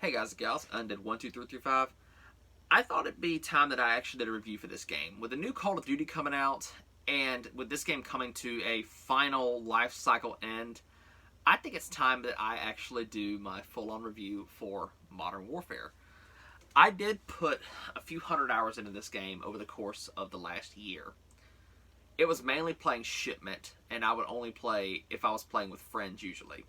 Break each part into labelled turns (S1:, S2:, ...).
S1: Hey guys and gals, Undead12335. I thought it'd be time that I actually did a review for this game. With the new Call of Duty coming out, and with this game coming to a final life cycle end, I think it's time that I actually do my full-on review for Modern Warfare. I did put a few hundred hours into this game over the course of the last year. It was mainly playing Shipment, and I would only play if I was playing with friends usually.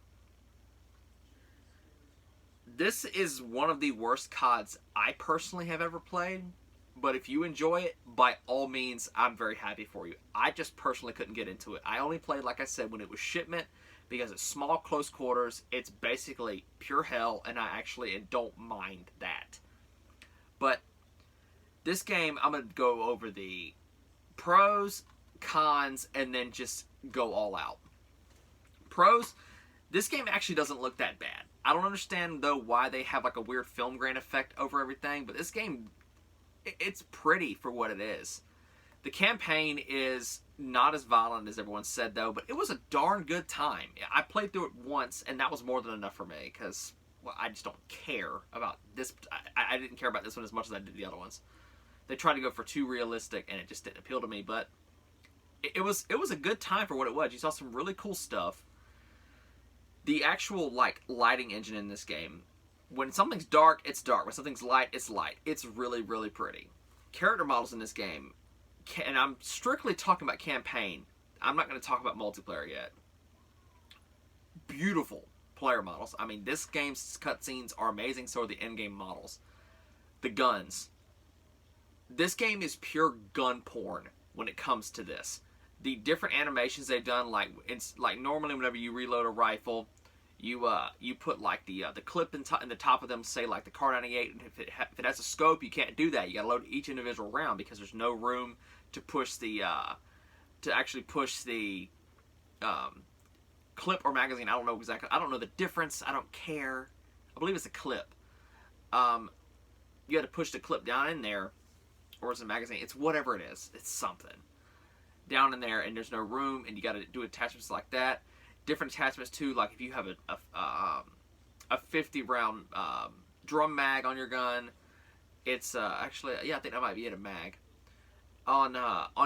S1: This is one of the worst CODs I personally have ever played, but if you enjoy it, by all means, I'm very happy for you. I just personally couldn't get into it. I only played, like I said, when it was Shipment, because it's small, close quarters, it's basically pure hell, and I actually don't mind that. But this game, I'm going to go over the pros, cons, and then just go all out. Pros, this game actually doesn't look that bad. I don't understand, though, why they have like a weird film grain effect over everything, but this game, it's pretty for what it is. The campaign is not as violent as everyone said, though, but it was a darn good time. I played through it once, and that was more than enough for me, because well, I just don't care about this. I didn't care about this one as much as I did the other ones. They tried to go for too realistic, and it just didn't appeal to me, but it was a good time for what it was. You saw some really cool stuff. The actual like lighting engine in this game, when something's dark, it's dark. When something's light, it's light. It's really, really pretty. Character models in this game, and I'm strictly talking about campaign. I'm not going to talk about multiplayer yet. Beautiful player models. I mean, this game's cutscenes are amazing, so are the in-game models. The guns. This game is pure gun porn when it comes to this. The different animations they've done, like normally whenever you reload a rifle, you put like the clip in the top of them, say like the Kar98, and if it has a scope, you can't do that. You got to load each individual round because there's no room to push the to actually push the clip or magazine. I don't know exactly. I don't know the difference. I don't care. I believe it's a clip. You got to push the clip down in there, or it's a magazine. It's whatever it is. It's something down in there, and there's no room, and you got to do attachments like that. Different attachments too, like if you have a 50 round drum mag on your gun, it's actually, yeah, I think that might be it, a mag on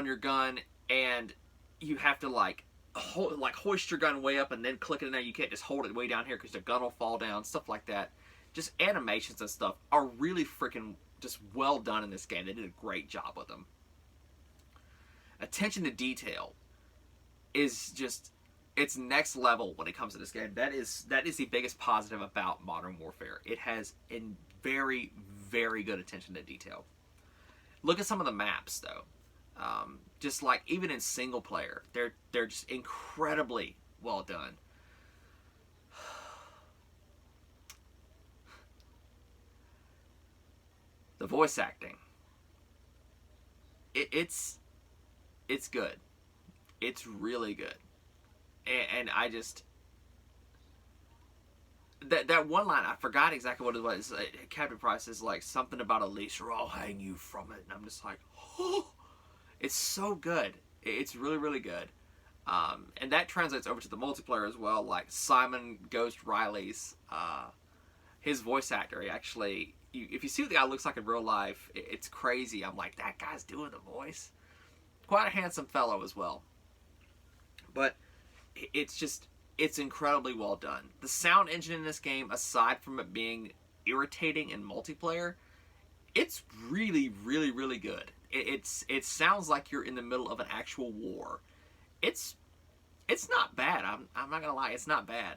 S1: your gun, and you have to like hoist your gun way up and then click it in there. You can't just hold it way down here because the gun will fall down, stuff like that. Just animations and stuff are really freaking just well done in this game. They did a great job with them. Attention to detail is just, it's next level when it comes to this game. That is the biggest positive about Modern Warfare. It has a very, very good attention to detail. Look at some of the maps, though. Just like even in single player, they're just incredibly well done. The voice acting, it's good. It's really good. And I just, that one line, I forgot exactly what it was. Captain Price is like something about a leash, or I'll hang you from it. And I'm just like, oh, it's so good. It's really, really good. And that translates over to the multiplayer as well. Like Simon Ghost Riley's, his voice actor, he actually, if you see what the guy looks like in real life, it's crazy. I'm like, that guy's doing the voice. Quite a handsome fellow as well. But it's incredibly well done. The sound engine in this game, aside from it being irritating in multiplayer, it's really, really, really good. It sounds like you're in the middle of an actual war. It's not bad. I'm not gonna lie, it's not bad.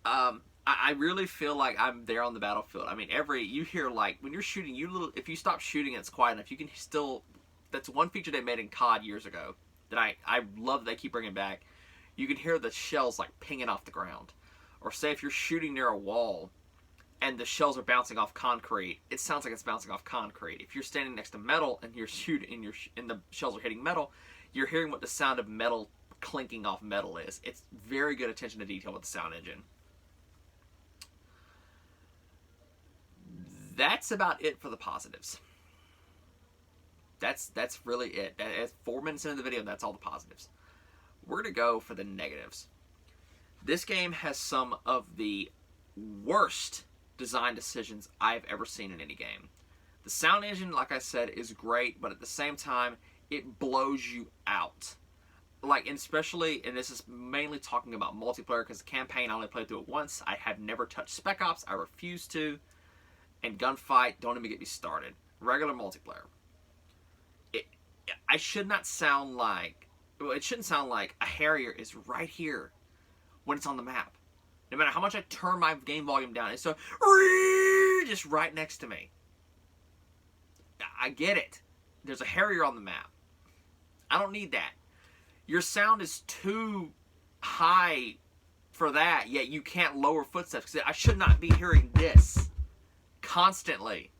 S1: I really feel like I'm there on the battlefield. I mean, you hear like when you're shooting, if you stop shooting, it's quiet enough. You can still. That's one feature they made in COD years ago that I love that they keep bringing back. You can hear the shells like pinging off the ground. Or say if you're shooting near a wall and the shells are bouncing off concrete, it sounds like it's bouncing off concrete. If you're standing next to metal and you're shooting and the shells are hitting metal, you're hearing what the sound of metal clinking off metal is. It's very good attention to detail with the sound engine. That's about it for the positives. That's really it. That's 4 minutes into the video, and that's all the positives. We're going to go for the negatives. This game has some of the worst design decisions I've ever seen in any game. The sound engine, like I said, is great, but at the same time, it blows you out. Like, and especially, and this is mainly talking about multiplayer, because the campaign, I only played through it once. I have never touched Spec Ops. I refuse to. And Gunfight, don't even get me started. Regular multiplayer. I should not sound like, well, it shouldn't sound like a Harrier is right here when it's on the map. No matter how much I turn my game volume down, it's so just right next to me. I get it. There's a Harrier on the map. I don't need that. Your sound is too high for that, yet you can't lower footsteps. Because I should not be hearing this constantly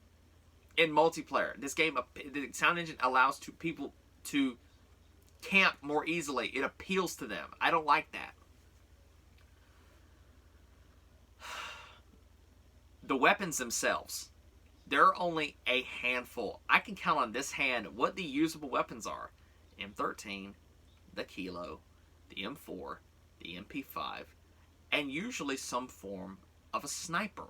S1: in multiplayer. This game, the sound engine allows people to camp more easily. It appeals to them. I don't like that. The weapons themselves, there are only a handful. I can count on this hand what the usable weapons are. M13, the Kilo, the M4, the MP5, and usually some form of a sniper.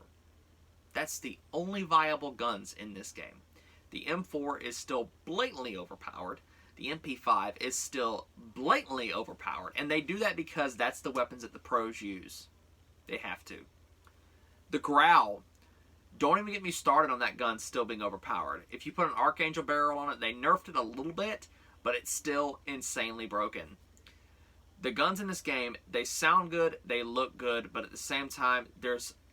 S1: That's the only viable guns in this game. The M4 is still blatantly overpowered. The MP5 is still blatantly overpowered. And they do that because that's the weapons that the pros use. They have to. The Growl, don't even get me started on that gun still being overpowered. If you put an Archangel barrel on it, they nerfed it a little bit, but it's still insanely broken. The guns in this game, they sound good, they look good, but at the same time,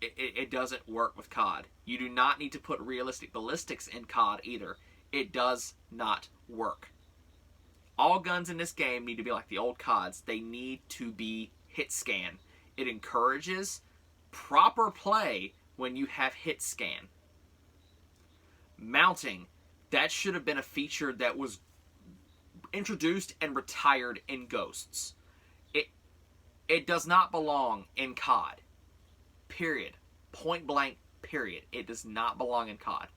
S1: it doesn't work with COD. You do not need to put realistic ballistics in COD either. It does not work. All guns in this game need to be like the old CODs. They need to be hit scan. It encourages proper play when you have hit scan. Mounting, that should have been a feature that was introduced and retired in Ghosts. It does not belong in COD. Period. Point blank, period. It does not belong in COD.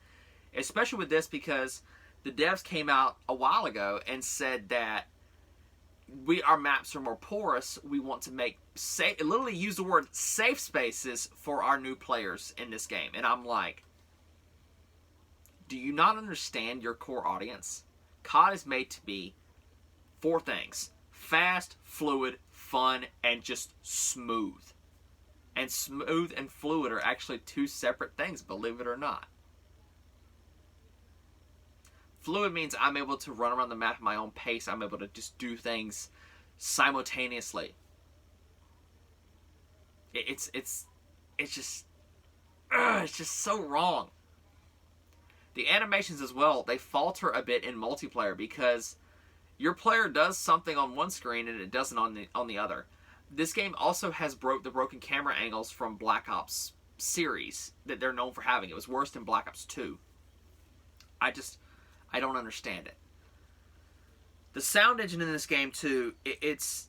S1: Especially with this, because the devs came out a while ago and said that our maps are more porous. We want to make literally use the word safe spaces for our new players in this game. And I'm like, do you not understand your core audience? COD is made to be 4 things: fast, fluid, fun, and just smooth. And smooth and fluid are actually 2 separate things, believe it or not. Fluid means I'm able to run around the map at my own pace. I'm able to just do things simultaneously. It's just so wrong. The animations as well, they falter a bit in multiplayer because your player does something on one screen and it doesn't on the other. This game also has the broken camera angles from Black Ops series that they're known for having. It was worse than Black Ops 2. I don't understand it. The sound engine in this game too,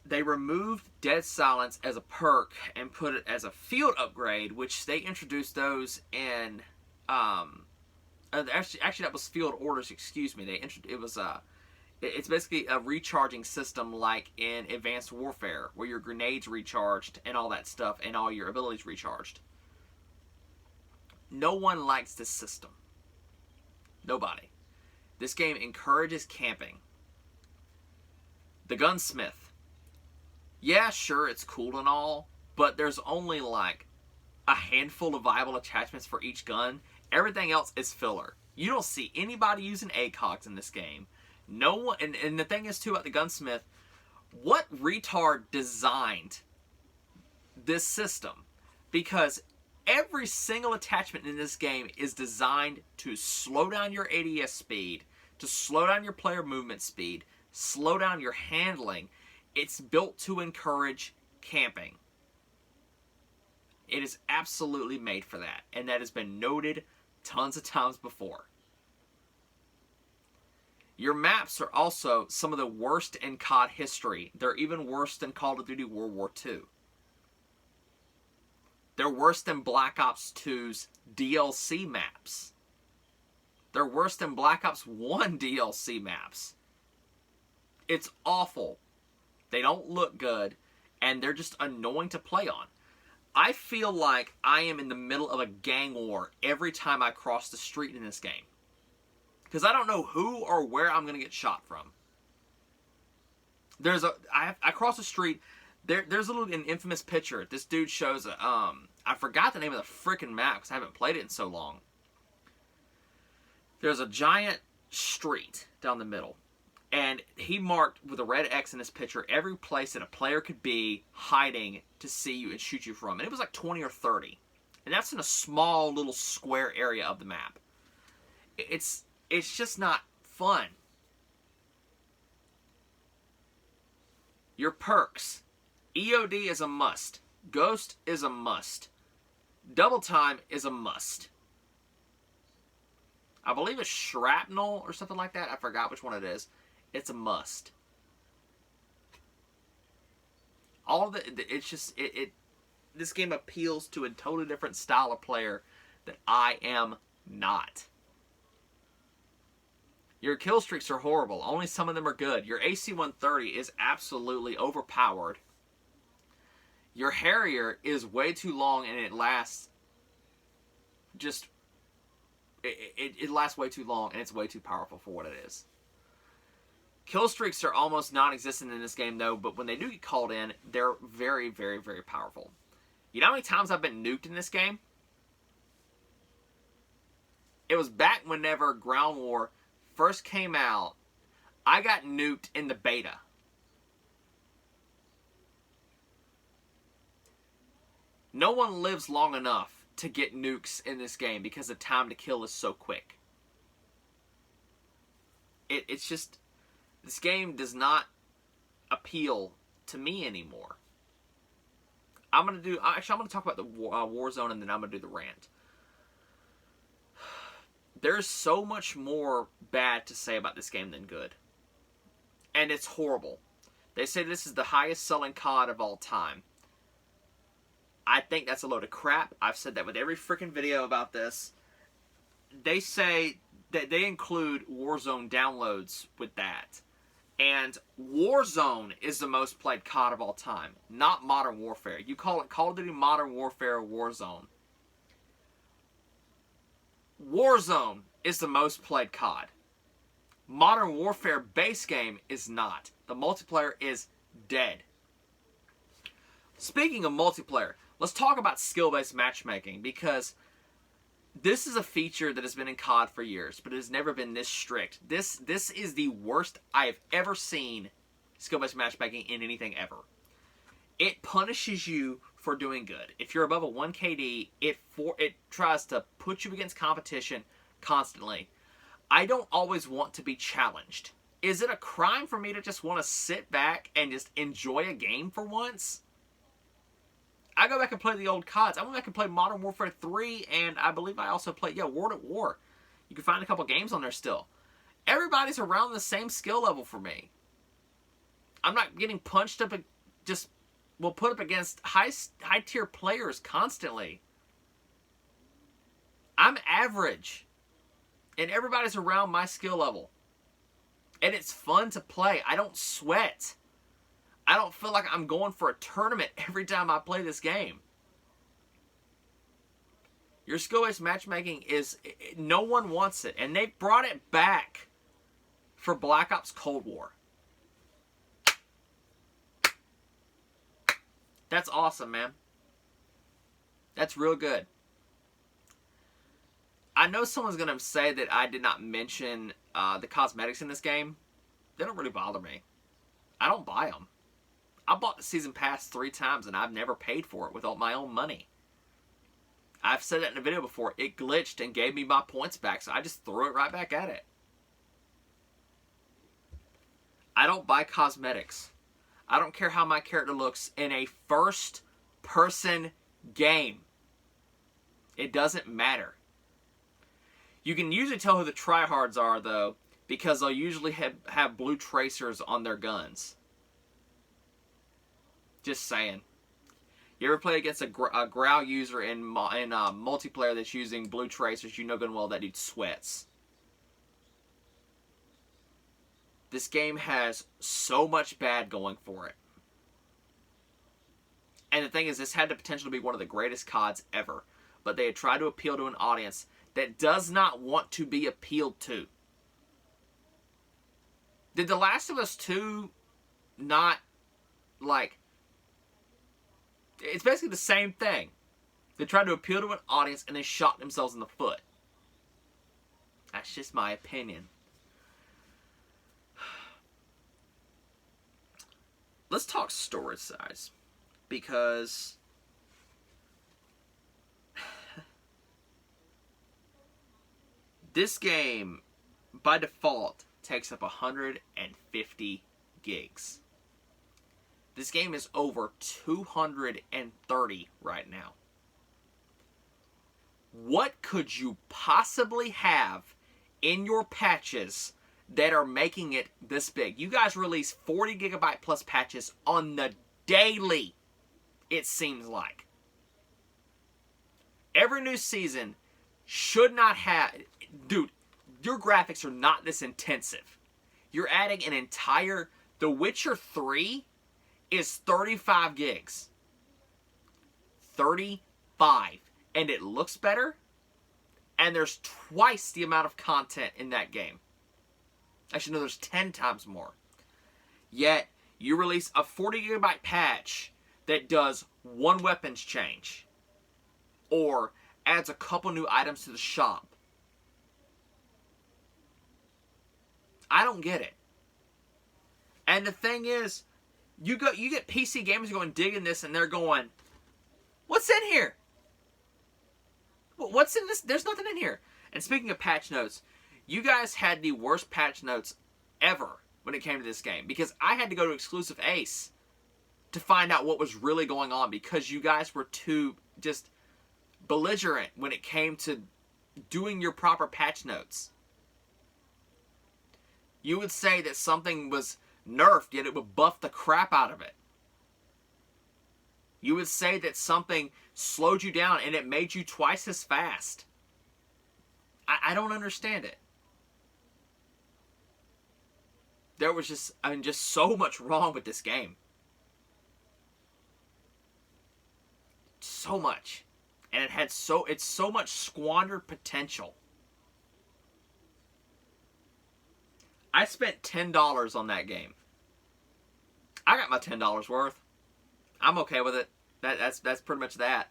S1: they removed dead silence as a perk and put it as a field upgrade, which they introduced those in actually that was field orders, excuse me. It's basically a recharging system like in Advanced Warfare, where your grenades recharged and all that stuff, and all your abilities recharged. No one likes this system. Nobody. This game encourages camping. The Gunsmith. Yeah, sure, it's cool and all, but there's only like a handful of viable attachments for each gun. Everything else is filler. You don't see anybody using ACOGs in this game. No one, and the thing is too about the Gunsmith, what retard designed this system? Because every single attachment in this game is designed to slow down your ADS speed, to slow down your player movement speed, slow down your handling. It's built to encourage camping. It is absolutely made for that, and that has been noted tons of times before. Your maps are also some of the worst in COD history. They're even worse than Call of Duty World War II. They're worse than Black Ops 2's DLC maps. They're worse than Black Ops 1 DLC maps. It's awful. They don't look good, and they're just annoying to play on. I feel like I am in the middle of a gang war every time I cross the street in this game. Because I don't know who or where I'm going to get shot from. I cross the street. There's a little an infamous picture. This dude shows I forgot the name of the freaking map because I haven't played it in so long. There's a giant street down the middle. And he marked with a red X in this picture every place that a player could be hiding to see you and shoot you from. And it was like 20 or 30. And that's in a small little square area of the map. It's just not fun. Your perks. EOD is a must. Ghost is a must. Double time is a must. I believe it's shrapnel or something like that. I forgot which one it is. It's a must. All of it's just this game appeals to a totally different style of player that I am not. Your kill streaks are horrible. Only some of them are good. Your AC-130 is absolutely overpowered. Your Harrier is way too long and it lasts just... It lasts way too long and it's way too powerful for what it is. Kill streaks are almost non-existent in this game though, but when they do get called in, they're very, very, very powerful. You know how many times I've been nuked in this game? It was back whenever Ground War first came out. I got nuked in the beta. No one lives long enough to get nukes in this game because the time to kill is so quick. It's just... This game does not appeal to me anymore. I'm going to talk about the Warzone and then I'm going to do the rant. There's so much more bad to say about this game than good. And it's horrible. They say this is the highest selling COD of all time. I think that's a load of crap. I've said that with every freaking video about this. They say that they include Warzone downloads with that. And Warzone is the most played COD of all time, not Modern Warfare. You call it Call of Duty Modern Warfare or Warzone. Warzone is the most played COD. Modern Warfare base game is not. The multiplayer is dead. Speaking of multiplayer, let's talk about skill-based matchmaking because this is a feature that has been in COD for years, but it has never been this strict. This is the worst I have ever seen skill-based matchmaking in anything ever. It punishes you for doing good. If you're above a 1 KD, it tries to put you against competition constantly. I don't always want to be challenged. Is it a crime for me to just want to sit back and just enjoy a game for once? I go back and play the old CODs. I went back and played Modern Warfare 3, and I believe I also played, World at War. You can find a couple games on there still. Everybody's around the same skill level for me. I'm not getting punched up, put up against high-tier players constantly. I'm average, and everybody's around my skill level. And it's fun to play. I don't sweat. I don't feel like I'm going for a tournament every time I play this game. Your skill-based matchmaking is... No one wants it. And they brought it back for Black Ops Cold War. That's awesome, man. That's real good. I know someone's going to say that I did not mention the cosmetics in this game. They don't really bother me. I don't buy them. I bought the Season Pass 3 times and I've never paid for it with all my own money. I've said that in a video before. It glitched and gave me my points back, so I just threw it right back at it. I don't buy cosmetics. I don't care how my character looks in a first-person game. It doesn't matter. You can usually tell who the tryhards are, though, because they'll usually have blue tracers on their guns. Just saying. You ever play against a Growl user in multiplayer that's using blue tracers, you know good and well that dude sweats. This game has so much bad going for it. And the thing is, this had the potential to be one of the greatest CODs ever. But they had tried to appeal to an audience that does not want to be appealed to. Did The Last of Us 2 not, like... It's basically the same thing. They tried to appeal to an audience and they shot themselves in the foot. That's just my opinion. Let's talk storage size. Because... this game, by default, takes up 150 gigs. This game is over 230 right now. What could you possibly have in your patches that are making it this big? You guys release 40 gigabyte plus patches on the daily, it seems like. Every new season should not have... Dude, your graphics are not this intensive. You're adding an entire... The Witcher 3 is 35 gigs. 35. And it looks better. And there's twice the amount of content in that game. Actually, no, there's 10 times more. Yet, you release a 40 gigabyte patch that does one weapons change. Or adds a couple new items to the shop. I don't get it. And the thing is, you get PC gamers going digging this and they're going, what's in here? What's in this? There's nothing in here. And speaking of patch notes, you guys had the worst patch notes ever when it came to this game. Because I had to go to Exclusive Ace to find out what was really going on. Because you guys were too just belligerent when it came to doing your proper patch notes. You would say that something was nerfed, yet it would buff the crap out of it. You would say that something slowed you down and it made you twice as fast. I don't understand it. There was just so much wrong with this game. So much. And it's so much squandered potential. I spent $10 on that game. I got my $10 worth. I'm okay with it. That's pretty much that.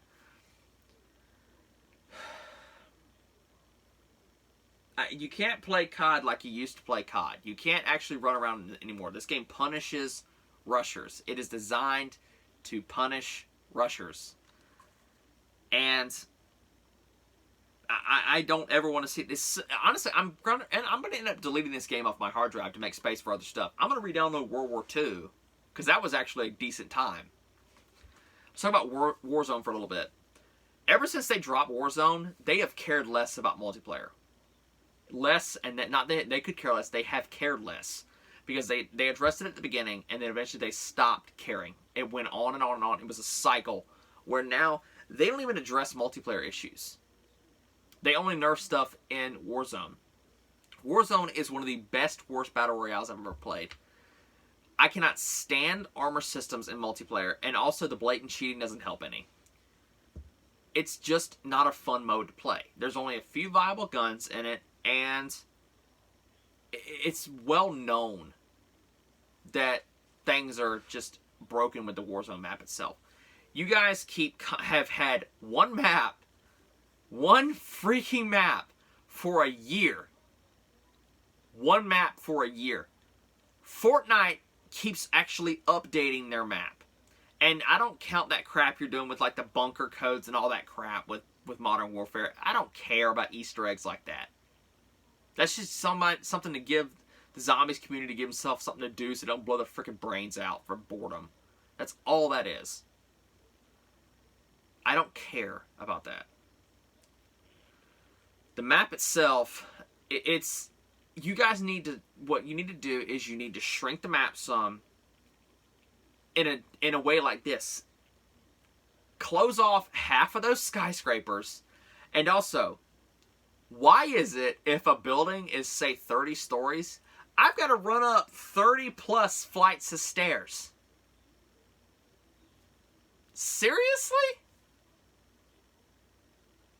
S1: You can't play COD like you used to play COD. You can't actually run around anymore. This game punishes rushers. It is designed to punish rushers. And I don't ever want to see this. Honestly, I'm gonna end up deleting this game off my hard drive to make space for other stuff. I'm gonna re-download World War II because that was actually a decent time. Let's talk about Warzone for a little bit. Ever since they dropped Warzone, they have cared less about multiplayer. Less, and that not they could care less. They have cared less because they addressed it at the beginning, and then eventually they stopped caring. It went on and on and on. It was a cycle where now they don't even address multiplayer issues. They only nerf stuff in Warzone. Warzone is one of the worst battle royales I've ever played. I cannot stand armor systems in multiplayer, and also the blatant cheating doesn't help any. It's just not a fun mode to play. There's only a few viable guns in it, and it's well known that things are just broken with the Warzone map itself. You guys have had one freaking map for a year. One map for a year. Fortnite keeps actually updating their map. And I don't count that crap you're doing with like the bunker codes and all that crap with Modern Warfare. I don't care about Easter eggs like that. That's just something to give the zombies community, to give themselves something to do so they don't blow their freaking brains out for boredom. That's all that is. I don't care about that. The map itself, it's... You guys need to... What you need to do is you need to shrink the map some in a way like this. Close off half of those skyscrapers. And also, why is it if a building is, say, 30 stories, I've got to run up 30 plus flights of stairs? Seriously?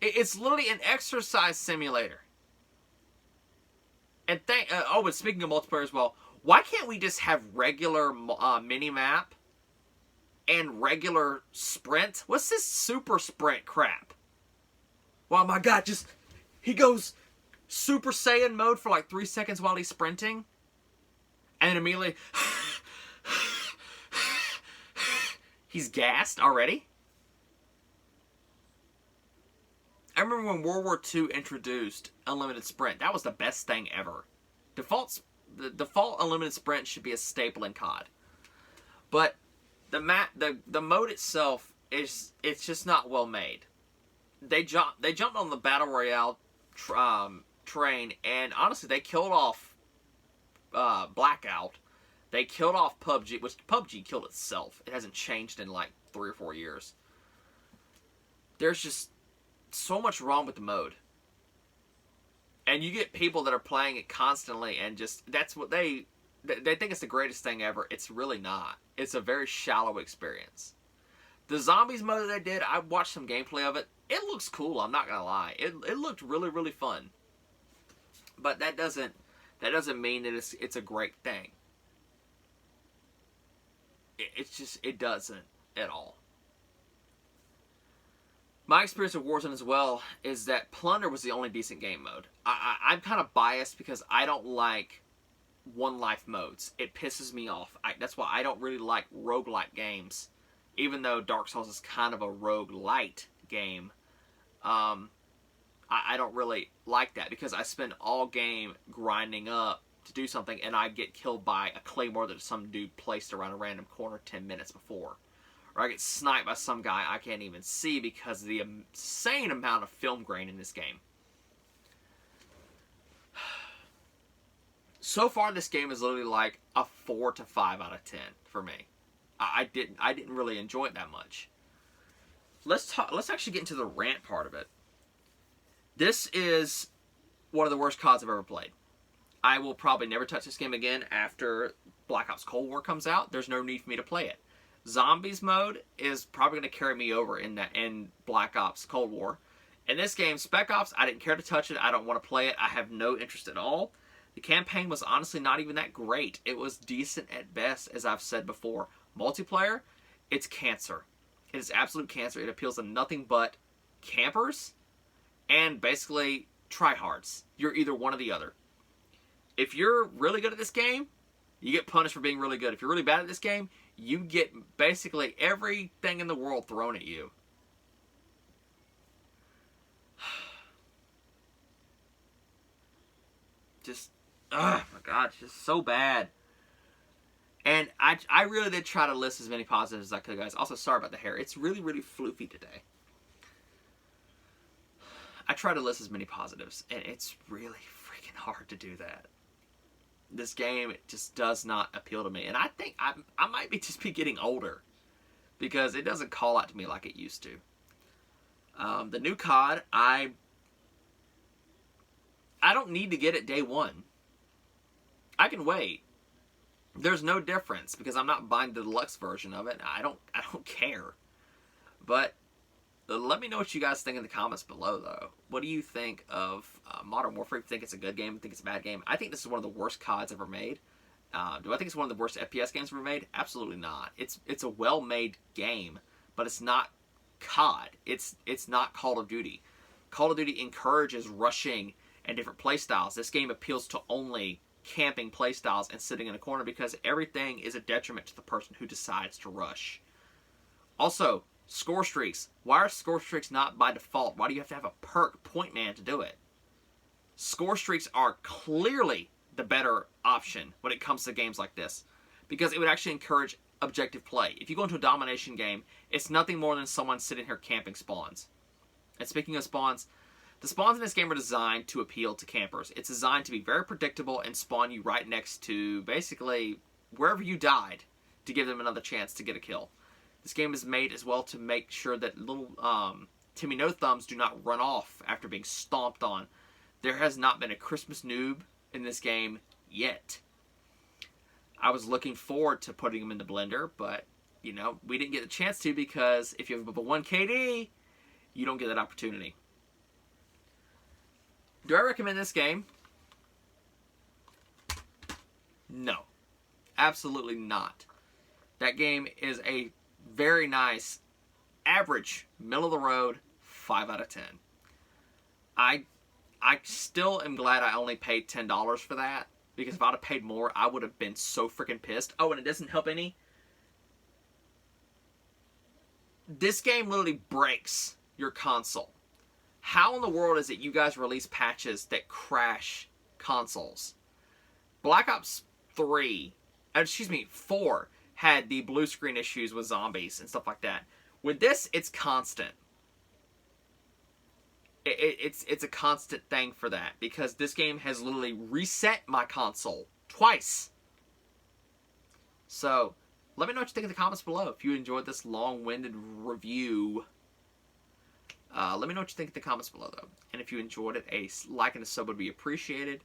S1: It's literally an exercise simulator. And but speaking of multiplayer as well, why can't we just have regular mini map and regular sprint? What's this super sprint crap? Well, my God, he goes Super Saiyan mode for like 3 seconds while he's sprinting, and then immediately he's gassed already. I remember when World War II introduced unlimited sprint. That was the best thing ever. The default unlimited sprint should be a staple in COD. But the mode itself it's just not well made. They jumped on the battle royale train, and honestly, they killed off Blackout. They killed off PUBG, which PUBG killed itself. It hasn't changed in like 3 or 4 years. There's just so much wrong with the mode. And you get people that are playing it constantly, and just that's what they think it's the greatest thing ever. It's really not. It's a very shallow experience. The zombies mode that they did, I watched some gameplay of it. It looks cool, I'm not gonna lie. It looked really, really fun. But that doesn't mean that it's a great thing. It doesn't at all. My experience with Warzone as well is that Plunder was the only decent game mode. I'm kind of biased because I don't like one life modes. It pisses me off. That's why I don't really like roguelike games. Even though Dark Souls is kind of a roguelite game, I don't really like that because I spend all game grinding up to do something, and I get killed by a claymore that some dude placed around a random corner 10 minutes before. Or I get sniped by some guy I can't even see because of the insane amount of film grain in this game. So far, this game is literally like a 4 to 5 out of 10 for me. I didn't really enjoy it that much. Let's actually get into the rant part of it. This is one of the worst CODs I've ever played. I will probably never touch this game again after Black Ops Cold War comes out. There's no need for me to play it. Zombies mode is probably going to carry me over in Black Ops Cold War. In this game, Spec Ops, I didn't care to touch it. I don't want to play it. I have no interest at all. The campaign was honestly not even that great. It was decent at best, as I've said before. Multiplayer, it's cancer. It is absolute cancer. It appeals to nothing but campers and basically tryhards. You're either one or the other. If you're really good at this game, you get punished for being really good. If you're really bad at this game, you get basically everything in the world thrown at you. Just, oh my God, it's just so bad. And I really did try to list as many positives as I could, guys. Also, sorry about the hair. It's really, really floofy today. I try to list as many positives, and it's really freaking hard to do that. This game just does not appeal to me. And I think I might just be getting older because it doesn't call out to me like it used to. The new COD, I don't need to get it day one. I can wait. There's no difference because I'm not buying the deluxe version of it. I don't care. But let me know what you guys think in the comments below, though. What do you think of Modern Warfare? Do you think it's a good game? Do you think it's a bad game? I think this is one of the worst CODs ever made. Do I think it's one of the worst FPS games ever made? Absolutely not. It's a well-made game, but it's not COD. It's not Call of Duty. Call of Duty encourages rushing and different playstyles. This game appeals to only camping playstyles and sitting in a corner because everything is a detriment to the person who decides to rush. Also, score streaks. Why are score streaks not by default? Why do you have to have a perk point man to do it? Score streaks are clearly the better option when it comes to games like this because it would actually encourage objective play. If you go into a domination game, it's nothing more than someone sitting here camping spawns. And speaking of spawns, the spawns in this game are designed to appeal to campers. It's designed to be very predictable and spawn you right next to basically wherever you died to give them another chance to get a kill. This game is made as well to make sure that little Timmy No Thumbs do not run off after being stomped on. There has not been a Christmas noob in this game yet. I was looking forward to putting them in the blender, but you know, we didn't get the chance to because if you have a 1 KD, you don't get that opportunity. Do I recommend this game? No. Absolutely not. That game is a very nice, average, middle of the road, 5 out of 10. I still am glad I only paid $10 for that, because if I'd have paid more, I would have been so freaking pissed. Oh, and it doesn't help any. This game literally breaks your console. How in the world is it you guys release patches that crash consoles? Black Ops 4 had the blue screen issues with zombies and stuff like that. With this, it's constant. It's a constant thing for that, because this game has literally reset my console twice. So, let me know what you think in the comments below. If you enjoyed this long-winded review, let me know what you think in the comments below, though. And if you enjoyed it, a like and a sub would be appreciated.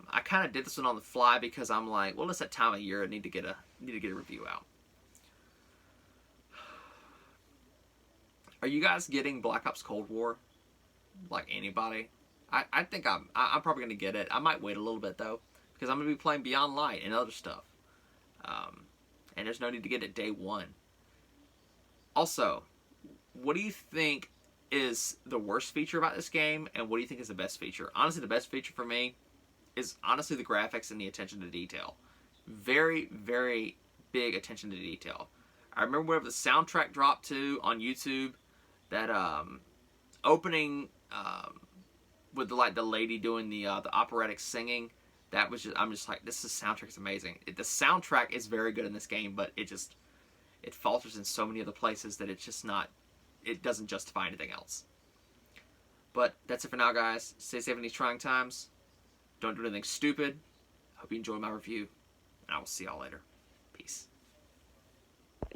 S1: I kind of did this one on the fly because I'm like, well, it's that time of year. I need to get a review out. Are you guys getting Black Ops Cold War? Like anybody? I think I'm probably gonna get it. I might wait a little bit though, because I'm gonna be playing Beyond Light and other stuff. And there's no need to get it day one. Also, what do you think is the worst feature about this game, and what do you think is the best feature? Honestly, the best feature for me is honestly the graphics and the attention to detail. Very, very big attention to detail. I remember whenever the soundtrack dropped to on YouTube, that opening with the lady doing the operatic singing, that was just, I'm just like, this soundtrack is amazing. The soundtrack is very good in this game, but it falters in so many other places that it's just not, it doesn't justify anything else. But that's it for now, guys. Stay safe in these trying times. Don't do anything stupid. Hope you enjoyed my review, and I will see y'all later. Peace.